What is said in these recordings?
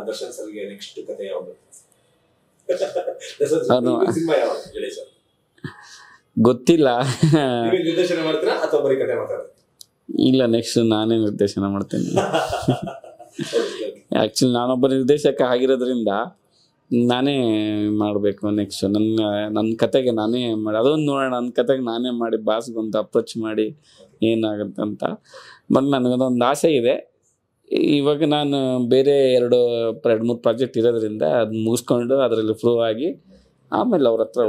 ದರ್ಶನ್ ಸರ್ಗೆ ನೆಕ್ಸ್ಟ್ ಕತೆ ಯಾವುದು? ದರ್ಶನ್ ಸರ್ ಸಿನಿಮಾ ಯಾವುದು ಜಡೇಶ್ ಸರ್? ಗೊತ್ತಿಲ್ಲ. ನಿರ್ದೇಶನ ಮಾಡ್ತೀರಾ ಅಥವಾ ಬರೀ ಕತೆ ಮಾತಾಡ್ತೀರಾ? ಇಲ್ಲ, ನೆಕ್ಸ್ಟ್ ನಾನೇ ನಿರ್ದೇಶನ ಮಾಡ್ತೇನೆ. ಆ್ಯಕ್ಚುಲಿ ನಾನೊಬ್ಬ ನಿರ್ದೇಶಕ ಆಗಿರೋದ್ರಿಂದ ನಾನೇ ಮಾಡಬೇಕು ನೆಕ್ಸ್ಟ್. ನನ್ನ ಕತೆಗೆ ನಾನೇ ಮಾಡಿ, ಅದೊಂದು ನೋಡೋಣ, ನನ್ನ ಕತೆಗೆ ನಾನೇ ಮಾಡಿ ಬಾಸ್ಗೊಂದು ಅಪ್ರೋಚ್ ಮಾಡಿ ಏನಾಗುತ್ತೆ ಅಂತ. ಬಟ್ ನನಗದೊಂದು ಆಸೆ ಇದೆ. ಇವಾಗ ನಾನು ಬೇರೆ ಎರಡು ಮೂರು ಪ್ರಾಜೆಕ್ಟ್ ಇರೋದ್ರಿಂದ ಅದು ಮುಗಿಸ್ಕೊಂಡು ಅದರಲ್ಲಿ ಪ್ರೂವ್ ಆಗಿ ಆಮೇಲೆ ಅವ್ರ ಹತ್ರ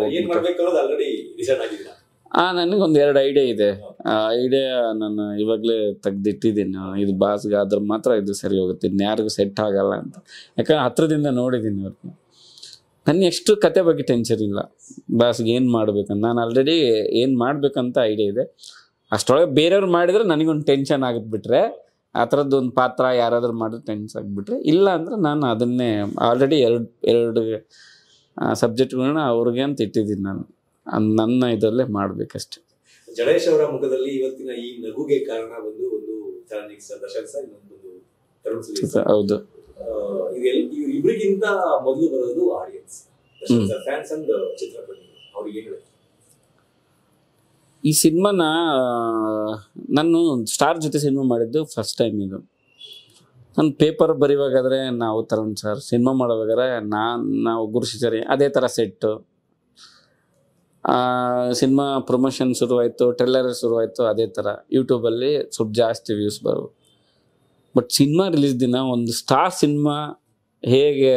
ನನಗೊಂದು 2 ಐಡಿಯಾ ಇದೆ. ಆ ಐಡಿಯಾ ನಾನು ಇವಾಗಲೇ ತೆಗ್ದಿಟ್ಟಿದ್ದೀನಿ. ಇದು ಬಾಸ್ಗೆ ಆದ್ರೆ ಮಾತ್ರ ಇದು ಸರಿ ಹೋಗುತ್ತೆ, ಇನ್ಯಾರಿಗೂ ಸೆಟ್ ಆಗಲ್ಲ ಅಂತ. ಯಾಕಂದ್ರೆ ಹತ್ರದಿಂದ ನೋಡಿದ್ದೀನಿ ಅವ್ರಿಗೆ. ನನಗೆ ಎಷ್ಟು ಕತೆ ಬಗ್ಗೆ ಟೆನ್ಷನ್ ಇಲ್ಲ. ಬಾಸ್ಗೆ ಏನು ಮಾಡ್ಬೇಕಂತ ನಾನು ಆಲ್ರೆಡಿ ಏನು ಮಾಡ್ಬೇಕಂತ ಐಡಿಯಾ ಇದೆ. ಅಷ್ಟೊಳಗೆ ಬೇರೆಯವ್ರು ಮಾಡಿದ್ರೆ ನನಗೊಂದು ಟೆನ್ಷನ್ ಆಗಿಬಿಟ್ರೆ, ಆ ಥರದ್ದೊಂದು ಪಾತ್ರ ಯಾರಾದರೂ ಮಾಡಿದ್ರೆ ಟೆನ್ಷನ್ ಆಗಿಬಿಟ್ರೆ, ಇಲ್ಲ ಅಂದರೆ ನಾನು ಅದನ್ನೇ ಆಲ್ರೆಡಿ ಎರಡು ಸಬ್ಜೆಕ್ಟ್ಗಳನ್ನ ಅವ್ರಿಗೆ ಅಂತ ಇಟ್ಟಿದ್ದೀನಿ. ನಾನು ನನ್ನ ಇದರಲ್ಲೇ ಮಾಡಬೇಕಷ್ಟೆ. ಜಡೇಶ್ ಅವರ ಮುಖದಲ್ಲಿ ಇವತ್ತಿನ ಈ ನಗುಗೆ ಕಾರಣ ಬಂದು ಒಂದು ದರ್ಶನ್ ಸರ್, ಇನ್ನೊಂದು ತರುಣ್ ಸುರೇಶ್. ಹೌದು, ಇವ್ರಿಗಿಂತ ಮೊದಲು ಬರೋದು audience, Darshan sir fans and Chitrapati. ಅವ್ರಿಗೆ ಏನು ಹೇಳಿ? ಈ ಸಿನಿಮಾನ ನಾನು ಸ್ಟಾರ್ ಜೊತೆ ಸಿನಿಮಾ ಮಾಡಿದ್ದು ಫಸ್ಟ್ ಟೈಮ್. ಇದು ನಾನು ಪೇಪರ್ ಬರೆಯುವಾಗಾದರೆ ನಾವು ತರುಣ್ ಸರ್, ಸಿನಿಮಾ ಮಾಡೋವಾಗಾದ್ರೆ ನಾವು ಗುರುಶಿಚರಿ ಅದೇ ಥರ ಸೆಟ್ಟು. ಸಿನಿಮಾ ಪ್ರಮೋಷನ್ ಶುರುವಾಯಿತು, ಟ್ರೇಲರ್ ಶುರುವಾಯಿತು, ಅದೇ ಥರ ಯೂಟ್ಯೂಬಲ್ಲಿ ಸ್ವಲ್ಪ ಜಾಸ್ತಿ ವ್ಯೂಸ್ ಬರೋವು. ಬಟ್ ಸಿನಿಮಾ ರಿಲೀಸ್ ದಿನ ಒಂದು ಸ್ಟಾರ್ ಸಿನಿಮಾ ಹೇಗೆ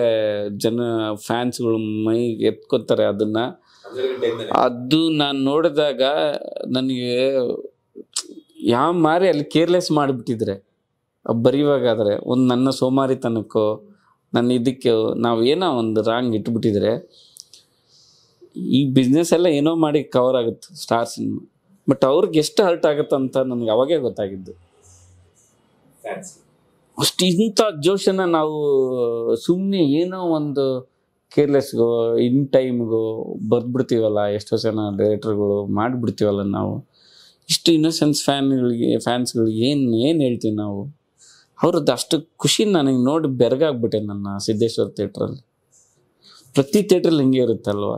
ಜನ ಫ್ಯಾನ್ಸ್ಗಳು ಮೈಗೆ ಎತ್ಕೊತಾರೆ ಅದನ್ನು, ಅದು ನಾನು ನೋಡಿದಾಗ ನನಗೆ ಯಾವ ಮಾರಿ ಅಲ್ಲಿ ಕೇರ್ಲೆಸ್ ಮಾಡಿಬಿಟ್ಟಿದ್ರೆ ಬರೆಯುವಾಗಾದರೆ, ಒಂದು ನನ್ನ ಸೋಮಾರಿತನಕ್ಕೋ ನನ್ನ ಇದಕ್ಕೆ ನಾವು ಏನೋ ಒಂದು ರಾಂಗ್ ಇಟ್ಬಿಟ್ಟಿದ್ರೆ ಈ ಬಿಸ್ನೆಸ್ ಎಲ್ಲ ಏನೋ ಮಾಡಿ ಕವರ್ ಆಗುತ್ತೆ ಸ್ಟಾರ್ ಸಿನಿಮಾ. ಬಟ್ ಅವ್ರಿಗೆ ಎಷ್ಟು ಹರ್ಟ್ ಆಗುತ್ತೆ ಅಂತ ನನಗೆ ಅವಾಗೇ ಗೊತ್ತಾಗಿದ್ದು. ಅಷ್ಟು ಇಂಥ ಜೋಶನ ನಾವು ಸುಮ್ಮನೆ ಏನೋ ಒಂದು ಕೇರ್ಲೆಸ್ಗೋ ಇನ್ ಟೈಮ್ಗೋ ಬರ್ದ್ಬಿಡ್ತೀವಲ್ಲ, ಎಷ್ಟೋ ಜನ ಡೈರೆಕ್ಟರ್ಗಳು ಮಾಡಿಬಿಡ್ತೀವಲ್ಲ ನಾವು. ಇಷ್ಟು ಇನ್ನೋಸೆನ್ಸ್ ಫ್ಯಾನ್ಸ್ಗಳಿಗೆ ಏನು ಹೇಳ್ತೀವಿ ನಾವು. ಅವ್ರದ್ದು ಅಷ್ಟು ಖುಷಿ ನನಗೆ ನೋಡಿ ಬೆರಗಾಗ್ಬಿಟ್ಟೆ ನನ್ನ ಸಿದ್ದೇಶ್ವರ ಥಿಯೇಟ್ರಲ್ಲಿ. ಪ್ರತಿ ಥಿಯೇಟ್ರಲ್ಲಿ ಹಿಂಗೆ ಇರುತ್ತಲ್ವ,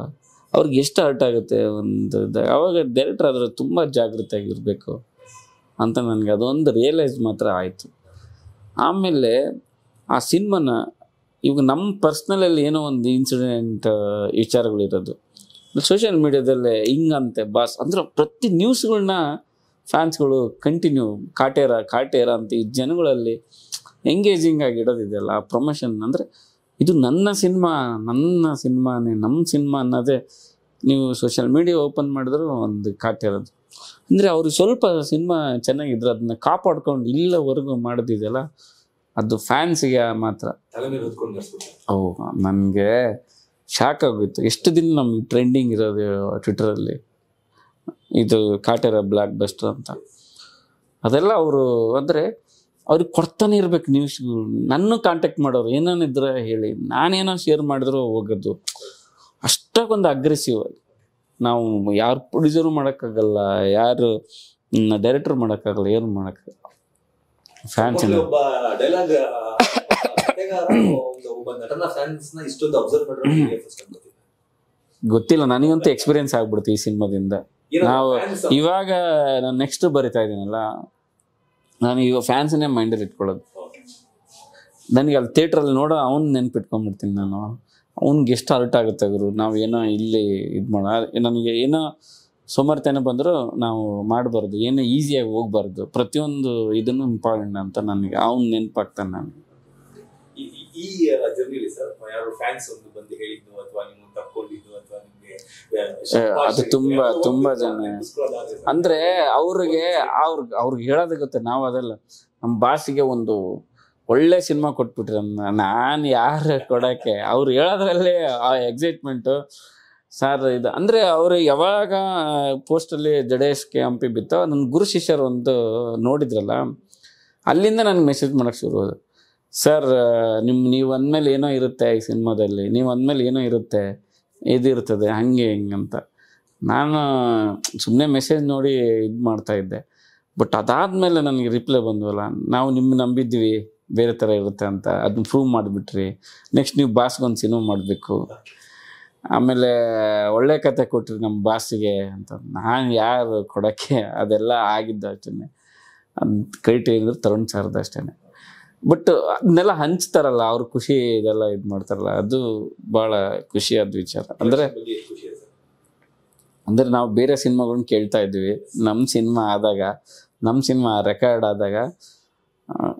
ಅವ್ರಿಗೆ ಎಷ್ಟು ಹರ್ಟ್ ಆಗುತ್ತೆ ಒಂದು. ಅವಾಗ ಡೈರೆಕ್ಟರ್ ಆದರೆ ತುಂಬ ಜಾಗೃತಿಯಾಗಿರಬೇಕು ಅಂತ ನನಗೆ ಅದೊಂದು ರಿಯಲೈಸ್ ಮಾತ್ರ ಆಯಿತು. ಆಮೇಲೆ ಆ ಸಿನಿಮಾನ ಇವಾಗ ನಮ್ಮ ಪರ್ಸ್ನಲಲ್ಲಿ ಏನೋ ಒಂದು ಇನ್ಸಿಡೆಂಟ್ ವಿಚಾರಗಳಿರೋದು ಸೋಷಿಯಲ್ ಮೀಡಿಯಾದಲ್ಲೇ ಹಿಂಗಂತೆ ಬಾಸ್ ಅಂದ್ರೆ ಪ್ರತಿ ನ್ಯೂಸ್ಗಳನ್ನ ಫ್ಯಾನ್ಸ್ಗಳು ಕಂಟಿನ್ಯೂ ಕಾಟೇರ ಅಂತ ಈ ಜನಗಳಲ್ಲಿ ಎಂಗೇಜಿಂಗ್ ಆಗಿಡೋದಿದೆಯಲ್ಲ. ಆ ಪ್ರಮೋಷನ್ ಅಂದರೆ ಇದು ನನ್ನ ಸಿನಿಮಾನೇ ನಮ್ಮ ಸಿನಿಮಾ ಅನ್ನೋದೇ ನೀವು ಸೋಷಿಯಲ್ ಮೀಡಿಯಾ ಓಪನ್ ಮಾಡಿದ್ರು ಒಂದು ಕಾಟಿರೋದು. ಅಂದರೆ ಅವ್ರಿಗೆ ಸ್ವಲ್ಪ ಸಿನಿಮಾ ಚೆನ್ನಾಗಿದ್ರೆ ಅದನ್ನ ಕಾಪಾಡ್ಕೊಂಡು ಇಲ್ಲವರೆಗೂ ಮಾಡೋದಿದೆಯಲ್ಲ, ಅದು ಫ್ಯಾನ್ಸಿಗೆ ಮಾತ್ರ. ನನಗೆ ಶಾಕ್ ಆಗೋಯ್ತು. ಎಷ್ಟು ದಿನ ನಮ್ಗೆ ಟ್ರೆಂಡಿಂಗ್ ಇರೋದು ಟ್ವಿಟರಲ್ಲಿ ಇದು ಕಾಟೇರ ಬ್ಲಾಕ್ ಬಸ್ಟರ್ ಅಂತ. ಅದೆಲ್ಲ ಅವರು ಅಂದರೆ ಅವ್ರಿಗೆ ಕೊಡ್ತಾನೆ ಇರ್ಬೇಕು ನ್ಯೂಸ್ಗಳು. ನನ್ನ ಕಾಂಟ್ಯಾಕ್ಟ್ ಮಾಡೋರು ಏನೇನಿದ್ರೆ ಹೇಳಿ, ನಾನೇನೋ ಶೇರ್ ಮಾಡಿದ್ರು ಹೋಗೋದು. ಅಷ್ಟಾಗೊಂದು ಅಗ್ರೆಸಿವ್ ಆಗಿ ನಾವು ಯಾರು ಪ್ರೊಡ್ಯೂಸರು ಮಾಡೋಕ್ಕಾಗಲ್ಲ, ಯಾರು ಡೈರೆಕ್ಟರ್ ಮಾಡೋಕ್ಕಾಗಲ್ಲ, ಏನು ಮಾಡೋಕ್ಕಾಗಲ್ಲ. ಫ್ಯಾನ್ಸ್ ಗೊತ್ತಿಲ್ಲ, ನನಗಂತೂ ಎಕ್ಸ್ಪೀರಿಯನ್ಸ್ ಆಗ್ಬಿಡ್ತು ಈ ಸಿನಿಮಾದಿಂದ. ನಾವು ಇವಾಗ ನಾನು ನೆಕ್ಸ್ಟ್ ಬರಿತಾ ಇದ್ದೀನಲ್ಲ, ನಾನು ಇವಾಗ ಫ್ಯಾನ್ಸನ್ನೇ ಮೈಂಡಲ್ಲಿ ಇಟ್ಕೊಳ್ಳೋದು. ನನಗೆ ಅಲ್ಲಿ ಥಿಯೇಟ್ರಲ್ಲಿ ನೋಡೋ ಅವ್ನು ನೆನ್ಪಿಟ್ಕೊಂಡ್ಬಿಡ್ತೀನಿ ನಾನು. ಅವ್ನಿಗೆ ಎಷ್ಟು ಹರ್ಟ್ ಆಗುತ್ತೆ ಗುರು, ನಾವು ಏನೋ ಇಲ್ಲಿ ಇದು ಮಾಡೋ. ನನಗೆ ಏನೋ ಸೋಮವಾರತನ ಬಂದರೂ ನಾವು ಮಾಡಬಾರ್ದು, ಏನೋ ಈಸಿಯಾಗಿ ಹೋಗ್ಬಾರ್ದು, ಪ್ರತಿಯೊಂದು ಇದನ್ನು ಇಂಪಾರ್ಟೆಂಟ್ ಅಂತ ನನಗೆ ಅವ್ನು ನೆನಪಾಗ್ತಾನೆ. ನಾನು ಈ ಜರ್ನಿಲಿ ಸರ್ ಯಾರು ಫ್ಯಾನ್ಸ್ ಒಂದು ಬಂದು ಹೇಳಿದ್ದು ಅಥವಾ ನೀವು ತಕ್ಕೊಂಡಿದ್ದು ಅಥವಾ ನಿಮಗೆ ಅದು ತುಂಬಾ ಜನ ಅಂದ್ರೆ ಅವ್ರಿಗೆ ಹೇಳೋದು ಗೊತ್ತೆ. ನಾವು ಅದೆಲ್ಲ ನಮ್ಮ ಬಾಸಿಗೆ ಒಂದು ಒಳ್ಳೆ ಸಿನಿಮಾ ಕೊಟ್ಬಿಟ್ರೆ ನಾನು ಯಾರು ಕೊಡೋಕ್ಕೆ, ಅವ್ರು ಹೇಳೋದ್ರಲ್ಲೇ ಆ ಎಕ್ಸೈಟ್ಮೆಂಟು ಸರ್. ಇದು ಅಂದರೆ ಅವರು ಯಾವಾಗ ಪೋಸ್ಟಲ್ಲಿ ಜಡೇಶ್ KMP ಬಿತ್ತೋ, ನನ್ನ ಗುರು ಶಿಷ್ಯರು ಒಂದು ನೋಡಿದ್ರಲ್ಲ, ಅಲ್ಲಿಂದ ನನಗೆ ಮೆಸೇಜ್ ಮಾಡೋಕ್ಕೆ ಶುರು ಹೋದ. ಸರ್ ನೀವು ಅಂದಮೇಲೆ ಏನೋ ಇರುತ್ತೆ ಈ ಸಿನಿಮಾದಲ್ಲಿ, ನೀವು ಅಂದಮೇಲೆ ಏನೋ ಇರುತ್ತೆ, ಇದಿರ್ತದೆ ಹಂಗೆ ಹಿಂಗಂತ. ನಾನು ಸುಮ್ಮನೆ ಮೆಸೇಜ್ ನೋಡಿ ಇದು ಮಾಡ್ತಾಯಿದ್ದೆ. ಬಟ್ ಅದಾದಮೇಲೆ ನನಗೆ ರಿಪ್ಲೈ ಬಂದವಲ್ಲ, ನಾವು ನಿಮ್ಮ ನಂಬಿದ್ವಿ, ಬೇರೆ ಥರ ಇರುತ್ತೆ ಅಂತ ಅದನ್ನ ಪ್ರೂವ್ ಮಾಡಿಬಿಟ್ರಿ. ನೆಕ್ಸ್ಟ್ ನೀವು ಬಾಸ್ಗೊಂದು ಸಿನಿಮಾ ಮಾಡಬೇಕು, ಆಮೇಲೆ ಒಳ್ಳೆ ಕತೆ ಕೊಟ್ರಿ ನಮ್ಮ ಬಾಸಿಗೆ ಅಂತ. ನಾನು ಯಾರು ಕೊಡೋಕ್ಕೆ, ಅದೆಲ್ಲ ಆಗಿದ್ದು ಅಷ್ಟೇ. ಅಂತ ಕ್ರೆಡಿಟ್ ಏನಿದ್ರು ತರುಣ್ ಸರ್ದು ಅಷ್ಟೇ. ಬಟ್ ಅದನ್ನೆಲ್ಲ ಹಂಚ್ತಾರಲ್ಲ ಅವ್ರ ಖುಷಿ, ಇದೆಲ್ಲ ಇದು ಮಾಡ್ತಾರಲ್ಲ, ಅದು ಭಾಳ ಖುಷಿಯಾದ ವಿಚಾರ. ಅಂದರೆ ನಾವು ಬೇರೆ ಸಿನಿಮಾಗಳನ್ನ ಕೇಳ್ತಾ ಇದ್ವಿ, ನಮ್ಮ ಸಿನಿಮಾ ಆದಾಗ, ನಮ್ಮ ಸಿನಿಮಾ ರೆಕಾರ್ಡ್ ಆದಾಗ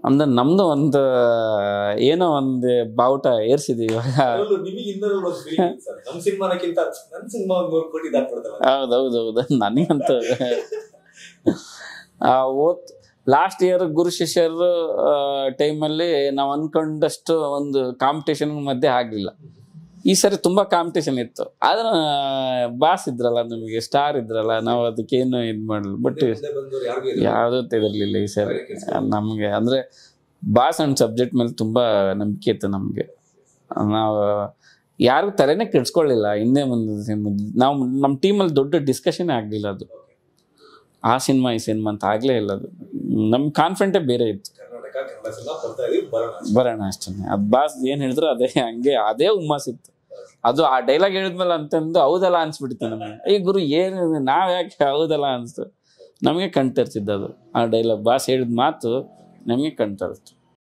ಅಂದ್ರೆ ನಮ್ದು ಒಂದು ಏನೋ ಒಂದು ಬಾವುಟ ಏರ್ಸಿದೀವಿ ಇವಾಗ. ಹೌದೌದೌದು, ನನಗಂತೂ ಲಾಸ್ಟ್ ಇಯರ್ ಗುರು ಶಿಷ್ಯರು ಟೈಮಲ್ಲಿ ನಾವು ಅಂದ್ಕೊಂಡಷ್ಟು ಒಂದು ಕಾಂಪಿಟೇಷನ್ ಮಧ್ಯೆ ಆಗಲಿಲ್ಲ. ಈ ಸರಿ ತುಂಬ ಕಾಂಪಿಟೇಷನ್ ಇತ್ತು, ಆದ್ರೆ ಬಾಸ್ ಇದ್ರಲ್ಲ, ನಮಗೆ ಸ್ಟಾರ್ ಇದ್ರಲ್ಲ, ನಾವು ಅದಕ್ಕೇನು ಇದು ಮಾಡಲಿಲ್ಲ. ಬಟ್ ಯಾವುದೂ ತೆಗಿರಲಿಲ್ಲ ಈ ಸರಿ ನಮಗೆ. ಅಂದರೆ ಬಾಸ್ ಅಂಡ್ ಸಬ್ಜೆಕ್ಟ್ ಮೇಲೆ ತುಂಬ ನಂಬಿಕೆ ಇತ್ತು ನಮಗೆ. ನಾವು ಯಾರಿಗೂ ತಲೆನೇ ಕೆಡ್ಸ್ಕೊಳ್ಳಿಲ್ಲ. ಹಿಂದೆ ಮುಂದೆ ನಾವು ನಮ್ಮ ಟೀಮಲ್ಲಿ ದೊಡ್ಡ ಡಿಸ್ಕಷನ್ನೇ ಆಗಲಿಲ್ಲ. ಅದು ಆ ಸಿನಿಮಾ ಈ ಸಿನಿಮಾ ಅಂತ ಆಗಲೇ ಇಲ್ಲ. ಅದು ನಮ್ಗೆ ಕಾನ್ಫಿಡೆಂಟೇ ಬೇರೆ ಇತ್ತು, ಬರೋಣ ಅಷ್ಟೇ. ಅದು ಬಾಸ್ ಏನು ಹೇಳಿದ್ರು ಅದೇ ಹಂಗೆ, ಅದೇ ಹುಮ್ಮಸ್ಸಿತ್ತು. ಅದು ಆ ಡೈಲಾಗ್ ಹೇಳಿದ್ಮೇಲೆ ಅಂತಂದು ಹೌದಲ್ಲ ಅನ್ಸ್ಬಿಡ್ತು ನಮಗೆ. ಈ ಗುರು ಏನು ನಾವು ಯಾಕೆ ಹೌದಲ್ಲ ಅನಿಸ್ತು, ನಮಗೆ ಕಣ್ತರಿಸಿದ್ದು ಅದು. ಆ ಡೈಲಾಗ್ ಬಾಸ್ ಹೇಳಿದ ಮಾತು ನಮಗೆ ಕಣ್ತರಿಸ್ತು.